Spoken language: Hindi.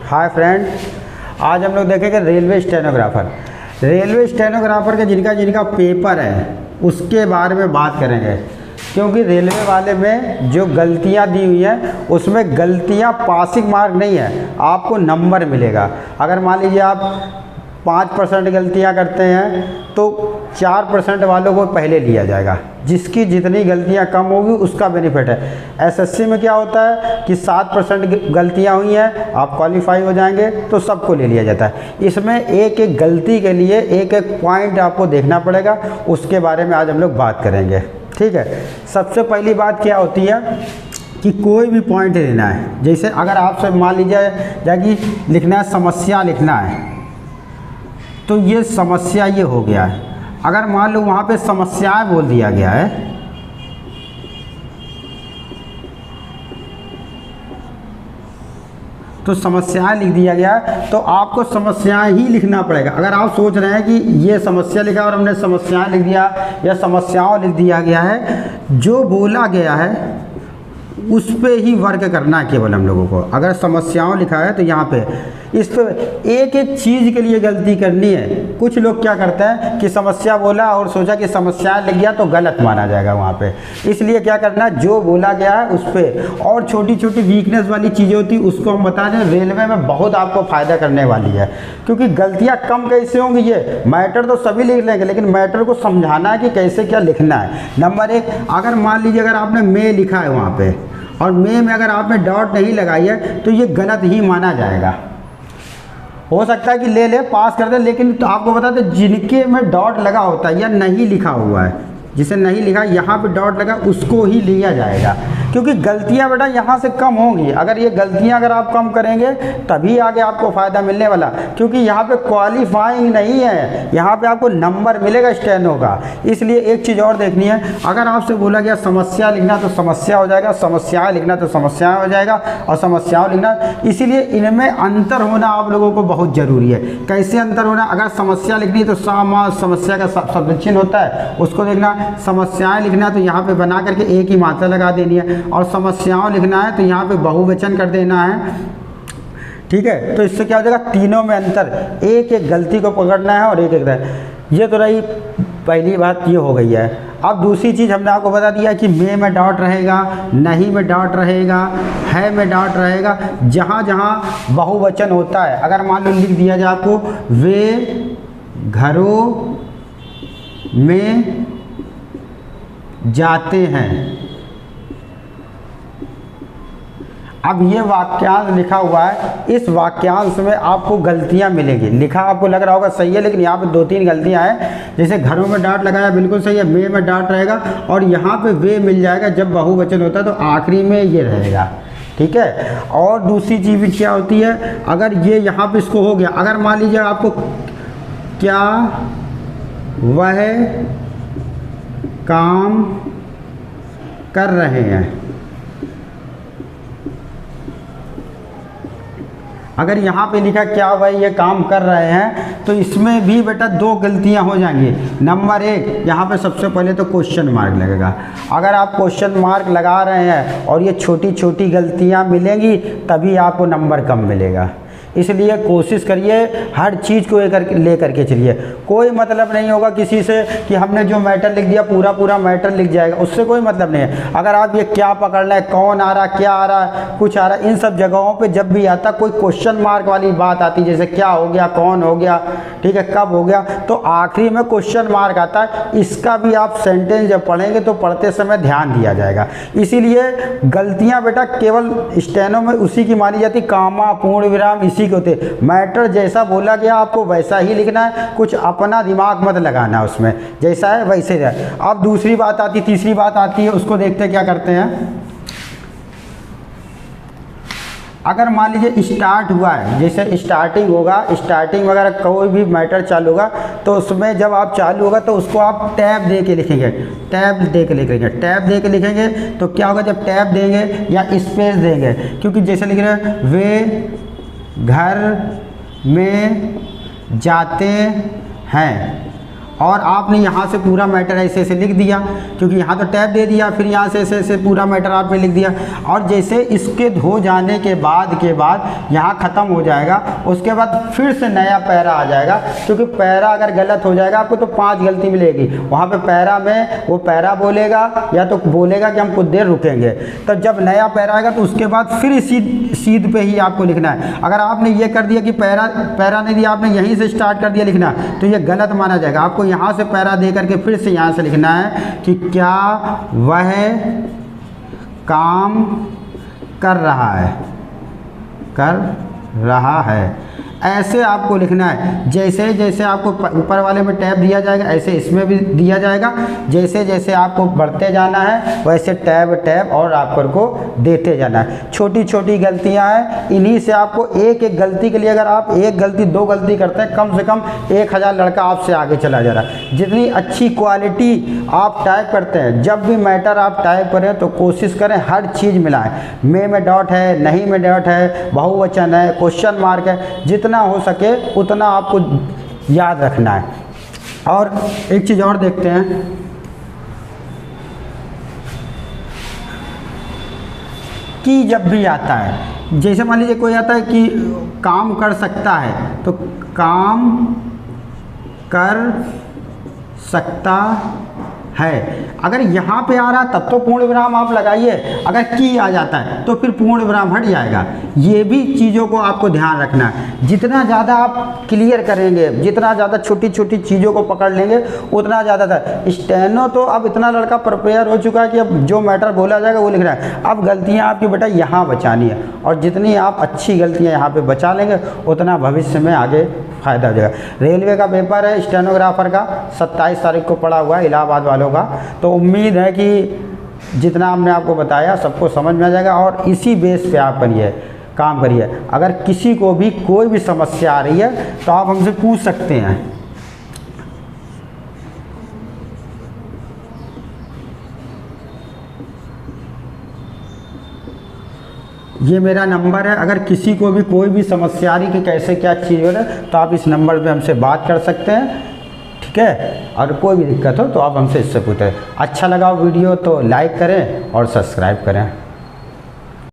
हाय फ्रेंड, आज हम लोग देखेंगे रेलवे स्टेनोग्राफर। रेलवे स्टेनोग्राफर के जिनका पेपर है उसके बारे में बात करेंगे, क्योंकि रेलवे वाले में जो गलतियां दी हुई हैं उसमें गलतियां पासिंग मार्क नहीं है, आपको नंबर मिलेगा। अगर मान लीजिए आप 5% गलतियां करते हैं तो 4% वालों को पहले लिया जाएगा। जिसकी जितनी गलतियां कम होगी उसका बेनिफिट है। एसएससी में क्या होता है कि 7% गलतियां हुई हैं आप क्वालिफाई हो जाएंगे, तो सबको ले लिया जाता है। इसमें एक एक गलती के लिए एक एक पॉइंट आपको देखना पड़ेगा, उसके बारे में आज हम लोग बात करेंगे। ठीक है, सबसे पहली बात क्या होती है कि कोई भी पॉइंट लेना है। जैसे अगर आपसे मान लीजिए कि लिखना है, समस्या लिखना है, तो ये समस्या ये हो गया है। अगर मान लो वहाँ पे समस्याएं बोल दिया गया है, तो समस्याएं लिख दिया गया है, तो आपको समस्याएं ही लिखना पड़ेगा। अगर आप सोच रहे हैं कि ये समस्या लिखा और हमने समस्याएं लिख दिया या समस्याओं लिख दिया गया है, जो बोला गया है उस पे ही वर्क करना है केवल हम लोगों को। अगर समस्याओं लिखा है तो यहाँ पे इस पे एक एक चीज़ के लिए गलती करनी है। कुछ लोग क्या करते हैं कि समस्या बोला और सोचा कि समस्या लिख गया तो गलत माना जाएगा वहाँ पे, इसलिए क्या करना है, जो बोला गया है उस पर। और छोटी छोटी वीकनेस वाली चीज़ें होती उसको हम बता दें, रेलवे में बहुत आपको फ़ायदा करने वाली है। क्योंकि गलतियाँ कम कैसे होंगी, ये मैटर तो सभी लिख लेंगे, लेकिन मैटर को समझाना है कि कैसे क्या लिखना है। नंबर 1, अगर मान लीजिए अगर आपने में लिखा है वहाँ पे और में अगर आपने डॉट नहीं लगाई है तो ये गलत ही माना जाएगा। हो सकता है कि ले पास कर दे, लेकिन तो आपको बता दें जिनके में डॉट लगा होता है या नहीं लिखा हुआ है, जिसे नहीं लिखा यहाँ पे डॉट लगा उसको ही लिया जाएगा। क्योंकि गलतियाँ बेटा यहाँ से कम होंगी। अगर ये गलतियाँ अगर आप कम करेंगे तभी आगे आपको फ़ायदा मिलने वाला, क्योंकि यहाँ पे क्वालिफाइंग नहीं है, यहाँ पे आपको नंबर मिलेगा स्टेनो का। इसलिए एक चीज़ और देखनी है, अगर आपसे बोला गया समस्या लिखना तो समस्या हो जाएगा, समस्याएं लिखना तो समस्याएं हो जाएगा, और समस्याओं लिखना। इसीलिए इनमें अंतर होना आप लोगों को बहुत ज़रूरी है। कैसे अंतर होना, अगर समस्या लिखनी है तो समस्या का शब्द चिन्ह होता है उसको देखना, समस्याएं लिखना है तो यहाँ पे बना करके एक ही मात्रा लगा देनी है, और समस्याओं लिखना है तो यहाँ पे बहुवचन कर देना है। ठीक है, तो इससे क्या हो जाएगा, तीनों में अंतर, एक एक गलती को पकड़ना है और एक एक। ये तो रही पहली बात, ये हो गई है। अब दूसरी चीज़ हमने आपको बता दिया कि में डॉट रहेगा, नहीं में डॉट रहेगा, है में डॉट रहेगा। जहाँ जहाँ बहुवचन होता है, अगर मान लो लिख दिया जाए आपको वे घरों में जाते हैं, अब ये वाक्यांश लिखा हुआ है, इस वाक्यांश में आपको गलतियां मिलेंगी। लिखा आपको लग रहा होगा सही है, लेकिन यहाँ पे 2-3 गलतियां हैं। जैसे घरों में डॉट लगाया बिल्कुल सही है, में डॉट रहेगा, और यहाँ पे वे मिल जाएगा जब बहुवचन होता है तो आखिरी में ये रहेगा। ठीक है, और दूसरी चीज़ भी क्या होती है, अगर ये यहाँ पे इसको हो गया, अगर मान लीजिए आपको क्या वह काम कर रहे हैं, अगर यहाँ पे लिखा क्या वह ये काम कर रहे हैं, तो इसमें भी बेटा 2 गलतियाँ हो जाएंगी। नंबर 1, यहाँ पे सबसे पहले तो क्वेश्चन मार्क लगेगा। अगर आप क्वेश्चन मार्क लगा रहे हैं और ये छोटी छोटी गलतियाँ मिलेंगी तभी आपको नंबर कम मिलेगा। इसलिए कोशिश करिए हर चीज़ को ले करके चलिए। कोई मतलब नहीं होगा किसी से कि हमने जो मैटर लिख दिया पूरा मैटर लिख जाएगा, उससे कोई मतलब नहीं है। अगर आप ये क्या पकड़ना है, कौन आ रहा, क्या आ रहा, कुछ आ रहा, इन सब जगहों पे जब भी आता कोई क्वेश्चन मार्क वाली बात आती, जैसे क्या हो गया, कौन हो गया, ठीक है, कब हो गया, तो आखिरी में क्वेश्चन मार्क आता है। इसका भी आप सेंटेंस जब पढ़ेंगे तो पढ़ते समय ध्यान दिया जाएगा। इसीलिए गलतियाँ बेटा केवल स्टेनो में उसी की मानी जाती, कामा, पूर्ण विराम इसी के होते। मैटर जैसा बोला गया आपको वैसा ही लिखना है, कुछ अपना दिमाग मत लगाना उसमें, जैसा है वैसे है। अब दूसरी बात आती, तीसरी बात आती है, उसको देखते क्या करते हैं। अगर मान लीजिए स्टार्ट हुआ है, जैसे स्टार्टिंग होगा, स्टार्टिंग वगैरह कोई भी मैटर चालू होगा तो उसमें जब आप चालू होगा तो उसको आप टैब दे के लिखेंगे, टैब दे के लिखेंगे, टैब दे के लिखेंगे तो क्या होगा, जब टैब देंगे या स्पेस देंगे, क्योंकि जैसे लिख रहे हैं वे घर में जाते हैं, और आपने यहाँ से पूरा मैटर ऐसे ऐसे लिख दिया, क्योंकि यहाँ तो टैब दे दिया, फिर यहाँ से ऐसे ऐसे पूरा मैटर आपने लिख दिया। और जैसे इसके हो जाने के बाद यहाँ ख़त्म हो जाएगा, उसके बाद फिर से नया पैरा आ जाएगा, क्योंकि पैरा अगर गलत हो जाएगा आपको तो 5 गलती मिलेगी। वहाँ पे पैरा में वो पैरा बोलेगा या तो बोलेगा कि हम कुछ देर रुकेंगे, तब जब नया पैरा आएगा तो उसके बाद फिर इसी सीध पे ही आपको लिखना है। अगर आपने ये कर दिया कि पैरा नहीं दिया, आपने यहीं से स्टार्ट कर दिया लिखना, तो ये गलत माना जाएगा। आपको यहाँ से पैरा दे करके फिर से यहाँ से लिखना है कि क्या वह काम कर रहा है। ऐसे आपको लिखना है। जैसे जैसे आपको ऊपर वाले में टैब दिया जाएगा ऐसे इसमें भी दिया जाएगा। जैसे जैसे आपको बढ़ते जाना है वैसे टैब और आपको देते जाना है। छोटी छोटी गलतियां हैं, इन्हीं से आपको एक एक गलती के लिए अगर आप 1 गलती 2 गलती करते हैं, कम से कम 1000 लड़का आपसे आगे चला जा रहा है। जितनी अच्छी क्वालिटी आप टाइप करते हैं, जब भी मैटर आप टाइप करें तो कोशिश करें हर चीज़ मिलाएं। में डॉट है, नहीं में डॉट है, बहुवचन है, क्वेश्चन मार्क है, जितना हो सके उतना आपको याद रखना है। और एक चीज़ और देखते हैं कि जब भी आता है, जैसे मान लीजिए कोई आता है कि काम कर सकता है, तो काम कर सकता है, अगर यहाँ पे आ रहा है तब तो पूर्ण विराम आप लगाइए। अगर की आ जाता है तो फिर पूर्ण विराम हट जाएगा। ये भी चीज़ों को आपको ध्यान रखना है। जितना ज़्यादा आप क्लियर करेंगे, जितना ज़्यादा छोटी छोटी चीज़ों को पकड़ लेंगे उतना ज़्यादा था। स्टेनो तो अब इतना लड़का प्रिपेयर हो चुका है कि अब जो मैटर बोला जाएगा वो लिख रहा है। अब गलतियाँ आपकी बेटा यहाँ बचानी है, और जितनी आप अच्छी गलतियाँ यहाँ पर बचा लेंगे उतना भविष्य में आगे फ़ायदा हो जाएगा। रेलवे का पेपर है स्टेनोग्राफर का, 27 तारीख को पड़ा हुआ है इलाहाबाद वालों का। तो उम्मीद है कि जितना हमने आपको बताया सबको समझ में आ जाएगा, और इसी बेस पे आप करिए, काम करिए। अगर किसी को भी कोई भी समस्या आ रही है तो आप हमसे पूछ सकते हैं। ये मेरा नंबर है, अगर किसी को भी कोई भी समस्या आ रही कि कैसे क्या चीज़ हो रहा है तो आप इस नंबर पे हमसे बात कर सकते हैं, ठीक है। और कोई भी दिक्कत हो तो आप हमसे इससे पूछें। अच्छा लगा वीडियो तो लाइक करें और सब्सक्राइब करें।